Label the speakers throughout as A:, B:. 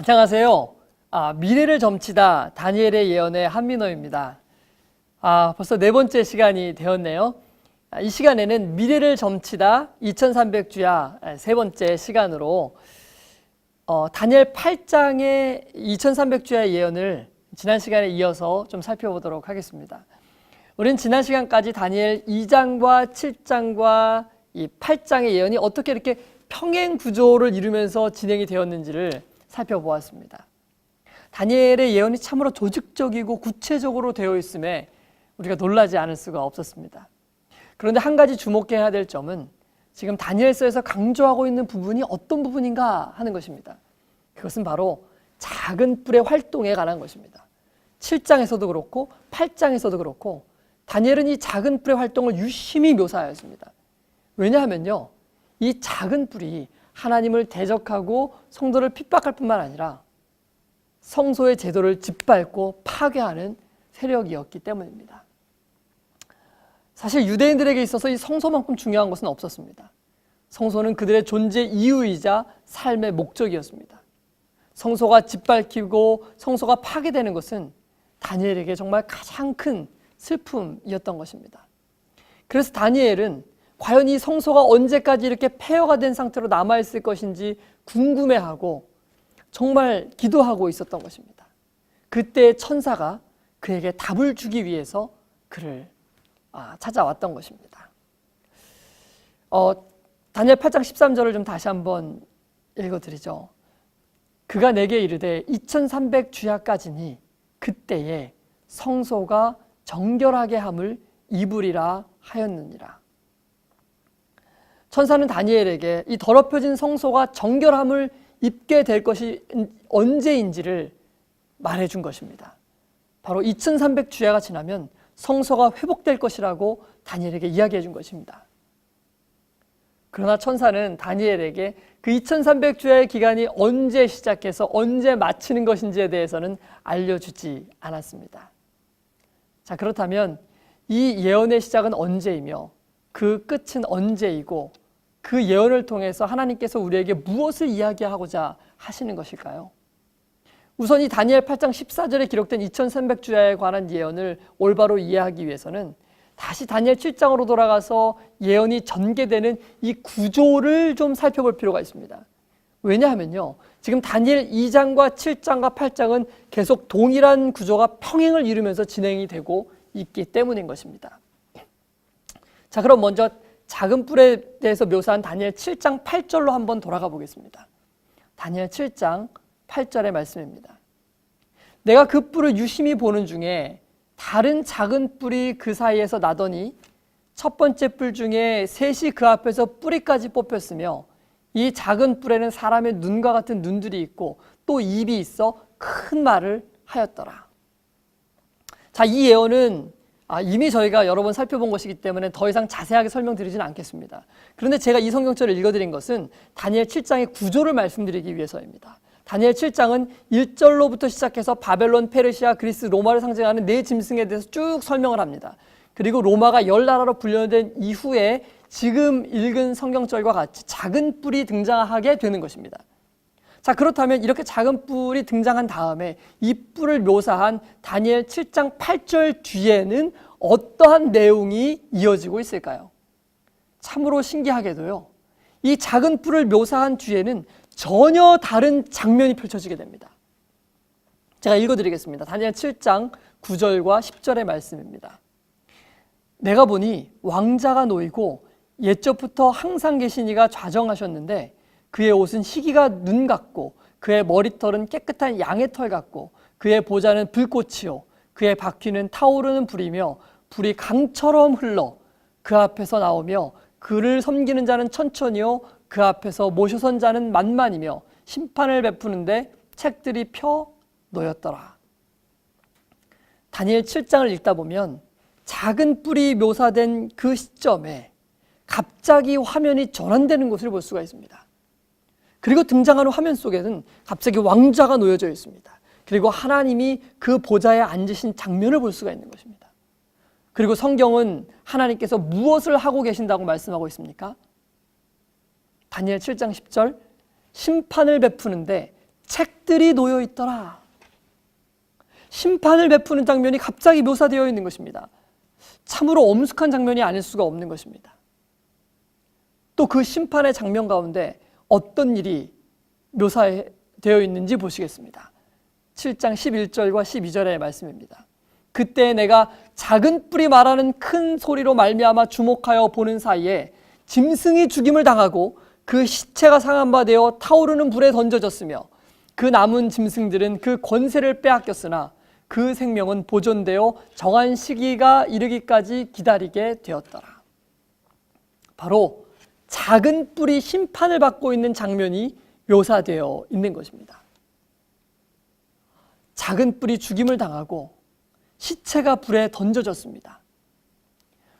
A: 안녕하세요. 미래를 점치다 다니엘의 예언의 한민호입니다. 벌써 네 번째 시간이 되었네요. 이 시간에는 미래를 점치다 2300주야 세 번째 시간으로 다니엘 8장의 2300주야의 예언을 지난 시간에 이어서 좀 살펴보도록 하겠습니다. 우리는 지난 시간까지 다니엘 2장과 7장과 이 8장의 예언이 어떻게 이렇게 평행 구조를 이루면서 진행이 되었는지를 살펴보았습니다. 다니엘의 예언이 참으로 조직적이고 구체적으로 되어 있음에 우리가 놀라지 않을 수가 없었습니다. 그런데 한 가지 주목해야 될 점은 지금 다니엘서에서 강조하고 있는 부분이 어떤 부분인가 하는 것입니다. 그것은 바로 작은 뿔의 활동에 관한 것입니다. 7장에서도 그렇고 8장에서도 그렇고 다니엘은 이 작은 뿔의 활동을 유심히 묘사하였습니다. 왜냐하면요, 이 작은 뿔이 하나님을 대적하고 성도를 핍박할 뿐만 아니라 성소의 제도를 짓밟고 파괴하는 세력이었기 때문입니다. 사실 유대인들에게 있어서 이 성소만큼 중요한 것은 없었습니다. 성소는 그들의 존재 이유이자 삶의 목적이었습니다. 성소가 짓밟히고 성소가 파괴되는 것은 다니엘에게 정말 가장 큰 슬픔이었던 것입니다. 그래서 다니엘은 과연 이 성소가 언제까지 이렇게 폐허가 된 상태로 남아있을 것인지 궁금해하고 정말 기도하고 있었던 것입니다. 그때 천사가 그에게 답을 주기 위해서 그를 찾아왔던 것입니다. 다니엘 8장 13절을 좀 다시 한번 읽어드리죠. 그가 내게 이르되 2300주야까지니 그때에 성소가 정결하게 함을 입으리라 하였느니라. 천사는 다니엘에게 이 더럽혀진 성소가 정결함을 입게 될 것이 언제인지를 말해준 것입니다. 바로 2300주야가 지나면 성소가 회복될 것이라고 다니엘에게 이야기해 준 것입니다. 그러나 천사는 다니엘에게 그 2300주야의 기간이 언제 시작해서 언제 마치는 것인지에 대해서는 알려주지 않았습니다. 자, 그렇다면 이 예언의 시작은 언제이며 그 끝은 언제이고 그 예언을 통해서 하나님께서 우리에게 무엇을 이야기하고자 하시는 것일까요? 우선 이 다니엘 8장 14절에 기록된 2300주야에 관한 예언을 올바로 이해하기 위해서는 다시 다니엘 7장으로 돌아가서 예언이 전개되는 이 구조를 좀 살펴볼 필요가 있습니다. 왜냐하면요, 지금 다니엘 2장과 7장과 8장은 계속 동일한 구조가 평행을 이루면서 진행이 되고 있기 때문인 것입니다. 자, 그럼 먼저 작은 뿔에 대해서 묘사한 다니엘 7장 8절로 한번 돌아가 보겠습니다. 다니엘 7장 8절의 말씀입니다. 내가 그 뿔을 유심히 보는 중에 다른 작은 뿔이 그 사이에서 나더니 첫 번째 뿔 중에 셋이 그 앞에서 뿌리까지 뽑혔으며 이 작은 뿔에는 사람의 눈과 같은 눈들이 있고 또 입이 있어 큰 말을 하였더라. 자, 이 예언은 이미 저희가 여러 번 살펴본 것이기 때문에 더 이상 자세하게 설명드리지는 않겠습니다. 그런데 제가 이 성경절을 읽어드린 것은 다니엘 7장의 구조를 말씀드리기 위해서입니다. 다니엘 7장은 1절로부터 시작해서 바벨론, 페르시아, 그리스, 로마를 상징하는 네 짐승에 대해서 쭉 설명을 합니다. 그리고 로마가 10나라로 분열된 이후에 지금 읽은 성경절과 같이 작은 뿔이 등장하게 되는 것입니다. 자, 그렇다면 이렇게 작은 뿔이 등장한 다음에 이 뿔을 묘사한 다니엘 7장 8절 뒤에는 어떠한 내용이 이어지고 있을까요? 참으로 신기하게도요, 이 작은 뿔을 묘사한 뒤에는 전혀 다른 장면이 펼쳐지게 됩니다. 제가 읽어드리겠습니다. 다니엘 7장 9절과 10절의 말씀입니다. 내가 보니 왕자가 놓이고 옛적부터 항상 계신 이가 좌정하셨는데 그의 옷은 희기가 눈 같고 그의 머리털은 깨끗한 양의 털 같고 그의 보좌는 불꽃이요 그의 바퀴는 타오르는 불이며 불이 강처럼 흘러 그 앞에서 나오며 그를 섬기는 자는 천천히요 그 앞에서 모셔선 자는 만만이며 심판을 베푸는데 책들이 펴 놓였더라. 다니엘 7장을 읽다 보면 작은 뿔이 묘사된 그 시점에 갑자기 화면이 전환되는 것을 볼 수가 있습니다. 그리고 등장하는 화면 속에는 갑자기 왕자가 놓여져 있습니다. 그리고 하나님이 그 보좌에 앉으신 장면을 볼 수가 있는 것입니다. 그리고 성경은 하나님께서 무엇을 하고 계신다고 말씀하고 있습니까? 다니엘 7장 10절 심판을 베푸는데 책들이 놓여 있더라. 심판을 베푸는 장면이 갑자기 묘사되어 있는 것입니다. 참으로 엄숙한 장면이 아닐 수가 없는 것입니다. 또 그 심판의 장면 가운데 어떤 일이 묘사되어 있는지 보시겠습니다. 7장 11절과 12절의 말씀입니다. 그때 내가 작은 뿔이 말하는 큰 소리로 말미암아 주목하여 보는 사이에 짐승이 죽임을 당하고 그 시체가 상한 바 되어 타오르는 불에 던져졌으며 그 남은 짐승들은 그 권세를 빼앗겼으나 그 생명은 보존되어 정한 시기가 이르기까지 기다리게 되었더라. 바로 작은 뿔이 심판을 받고 있는 장면이 묘사되어 있는 것입니다. 작은 뿔이 죽임을 당하고 시체가 불에 던져졌습니다.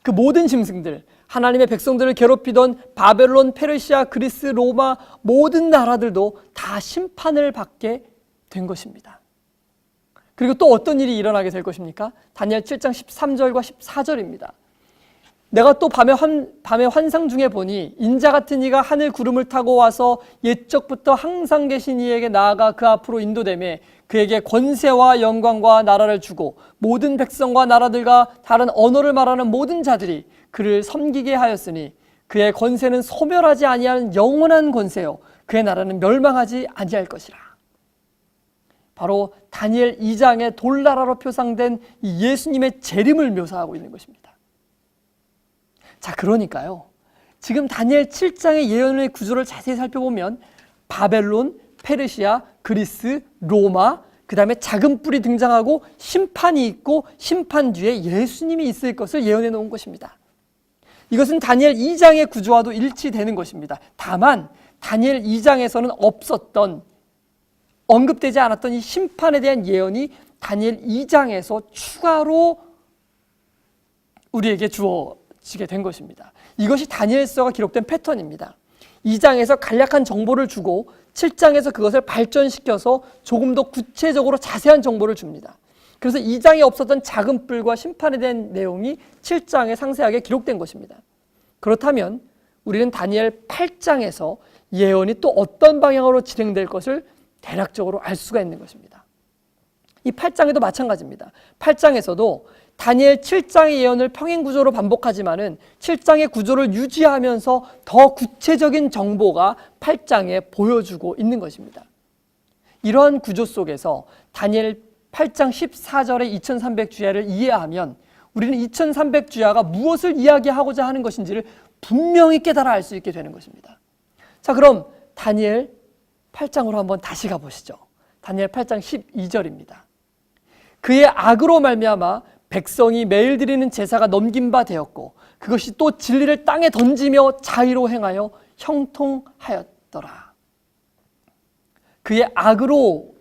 A: 그 모든 짐승들, 하나님의 백성들을 괴롭히던 바벨론, 페르시아, 그리스, 로마 모든 나라들도 다 심판을 받게 된 것입니다. 그리고 또 어떤 일이 일어나게 될 것입니까? 다니엘 7장 13절과 14절입니다. 내가 또 밤에 환상 중에 보니 인자 같은 이가 하늘 구름을 타고 와서 옛적부터 항상 계신 이에게 나아가 그 앞으로 인도되매 그에게 권세와 영광과 나라를 주고 모든 백성과 나라들과 다른 언어를 말하는 모든 자들이 그를 섬기게 하였으니 그의 권세는 소멸하지 아니하는 영원한 권세요 그의 나라는 멸망하지 아니할 것이라. 바로 다니엘 2장의 돌나라로 표상된 이 예수님의 재림을 묘사하고 있는 것입니다. 자, 그러니까요, 지금 다니엘 7장의 예언의 구조를 자세히 살펴보면 바벨론, 페르시아, 그리스, 로마, 그 다음에 작은 뿔이 등장하고 심판이 있고 심판 뒤에 예수님이 있을 것을 예언해 놓은 것입니다. 이것은 다니엘 2장의 구조와도 일치되는 것입니다. 다만 다니엘 2장에서는 없었던, 언급되지 않았던 이 심판에 대한 예언이 다니엘 2장에서 추가로 우리에게 주어지게 된 것입니다. 이것이 다니엘서가 기록된 패턴입니다. 2장에서 간략한 정보를 주고 7장에서 그것을 발전시켜서 조금 더 구체적으로 자세한 정보를 줍니다. 그래서 2장에 없었던 작은 뿔과 심판에 대한 내용이 7장에 상세하게 기록된 것입니다. 그렇다면 우리는 다니엘 8장에서 예언이 또 어떤 방향으로 진행될 것을 대략적으로 알 수가 있는 것입니다. 이 8장에도 마찬가지입니다. 8장에서도 다니엘 7장의 예언을 평행 구조로 반복하지만은 7장의 구조를 유지하면서 더 구체적인 정보가 8장에 보여주고 있는 것입니다. 이러한 구조 속에서 다니엘 8장 14절의 2300주야를 이해하면 우리는 2300주야가 무엇을 이야기하고자 하는 것인지를 분명히 깨달아 알 수 있게 되는 것입니다. 자, 그럼 다니엘 8장으로 한번 다시 가보시죠. 다니엘 8장 12절입니다. 그의 악으로 말미암아 백성이 매일 드리는 제사가 넘긴 바 되었고 그것이 또 진리를 땅에 던지며 자의로 행하여 형통하였더라. 그의 악으로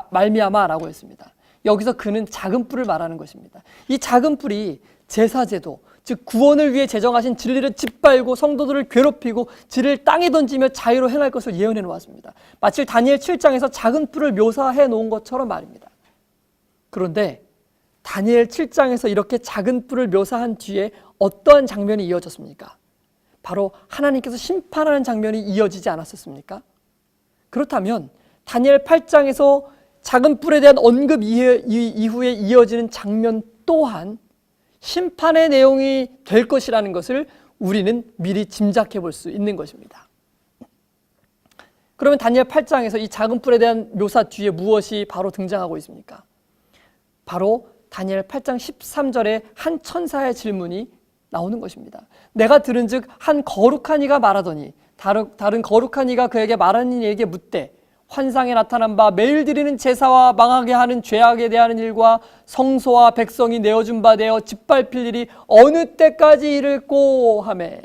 A: 말미암아라고 했습니다. 여기서 그는 작은 뿔을 말하는 것입니다. 이 작은 뿔이 제사제도, 즉 구원을 위해 제정하신 진리를 짓밟고 성도들을 괴롭히고 진리를 땅에 던지며 자의로 행할 것을 예언해 놓았습니다. 마치 다니엘 7장에서 작은 뿔을 묘사해 놓은 것처럼 말입니다. 그런데 다니엘 7장에서 이렇게 작은 뿔을 묘사한 뒤에 어떠한 장면이 이어졌습니까? 바로 하나님께서 심판하는 장면이 이어지지 않았었습니까? 그렇다면 다니엘 8장에서 작은 뿔에 대한 언급 이후에 이어지는 장면 또한 심판의 내용이 될 것이라는 것을 우리는 미리 짐작해 볼 수 있는 것입니다. 그러면 다니엘 8장에서 이 작은 뿔에 대한 묘사 뒤에 무엇이 바로 등장하고 있습니까? 바로 다니엘 8장 13절에 한 천사의 질문이 나오는 것입니다. 내가 들은즉 한 거룩한 이가 말하더니 다른 거룩한 이가 그에게 말하는 이에게 묻되 환상에 나타난 바 매일 드리는 제사와 망하게 하는 죄악에 대한 일과 성소와 백성이 내어준 바 되어 짓밟힐 일이 어느 때까지 이를꼬 하매,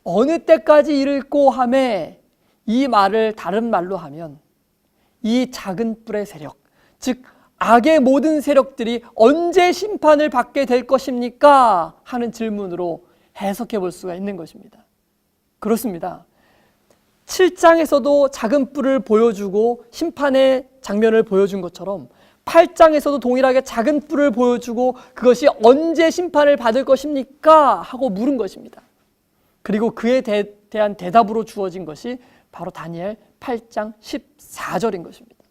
A: 어느 때까지 이를꼬 하매, 이 말을 다른 말로 하면 이 작은 뿔의 세력, 즉 악의 모든 세력들이 언제 심판을 받게 될 것입니까? 하는 질문으로 해석해 볼 수가 있는 것입니다. 그렇습니다. 7장에서도 작은 뿔을 보여주고 심판의 장면을 보여준 것처럼 8장에서도 동일하게 작은 뿔을 보여주고 그것이 언제 심판을 받을 것입니까? 하고 물은 것입니다. 그리고 그에 대한 대답으로 주어진 것이 바로 다니엘 8장 14절인 것입니다.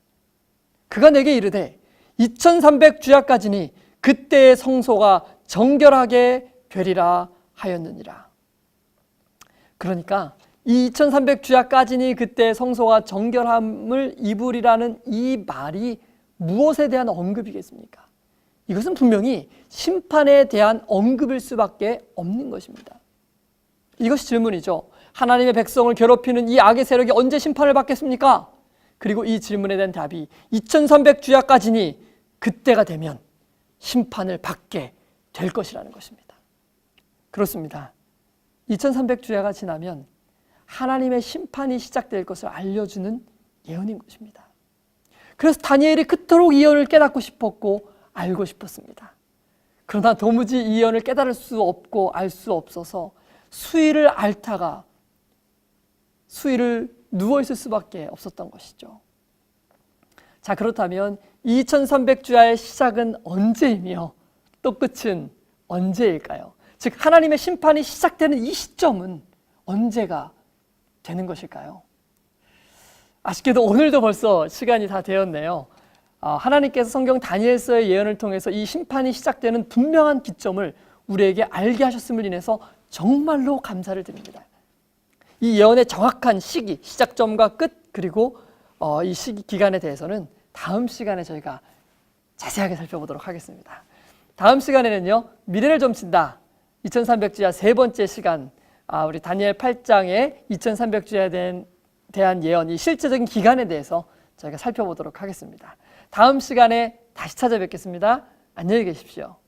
A: 그가 내게 이르되 2300주야까지니 그때의 성소가 정결하게 되리라 하였느니라. 그러니까 이 2300주야까지니 그때 성소가 정결함을 입으리라는 이 말이 무엇에 대한 언급이겠습니까? 이것은 분명히 심판에 대한 언급일 수밖에 없는 것입니다. 이것이 질문이죠. 하나님의 백성을 괴롭히는 이 악의 세력이 언제 심판을 받겠습니까? 그리고 이 질문에 대한 답이 2300주야까지니 그때가 되면 심판을 받게 될 것이라는 것입니다. 그렇습니다. 2300주야가 지나면 하나님의 심판이 시작될 것을 알려주는 예언인 것입니다. 그래서 다니엘이 그토록 이 예언을 깨닫고 싶었고 알고 싶었습니다. 그러나 도무지 이 예언을 깨달을 수 없고 알 수 없어서 수일을 앓다가 수일을 누워있을 수밖에 없었던 것이죠. 자, 그렇다면 2300주야의 시작은 언제이며 또 끝은 언제일까요? 즉 하나님의 심판이 시작되는 이 시점은 언제가 되는 것일까요? 아쉽게도 오늘도 벌써 시간이 다 되었네요. 하나님께서 성경 다니엘서의 예언을 통해서 이 심판이 시작되는 분명한 기점을 우리에게 알게 하셨음을 인해서 정말로 감사를 드립니다. 이 예언의 정확한 시기, 시작점과 끝, 그리고 이 시기 기간에 대해서는 다음 시간에 저희가 자세하게 살펴보도록 하겠습니다. 다음 시간에는요, 미래를 점친다 2300주야 세 번째 시간, 우리 다니엘 8장의 2300주야에 대한 예언, 이 실제적인 기간에 대해서 저희가 살펴보도록 하겠습니다. 다음 시간에 다시 찾아뵙겠습니다. 안녕히 계십시오.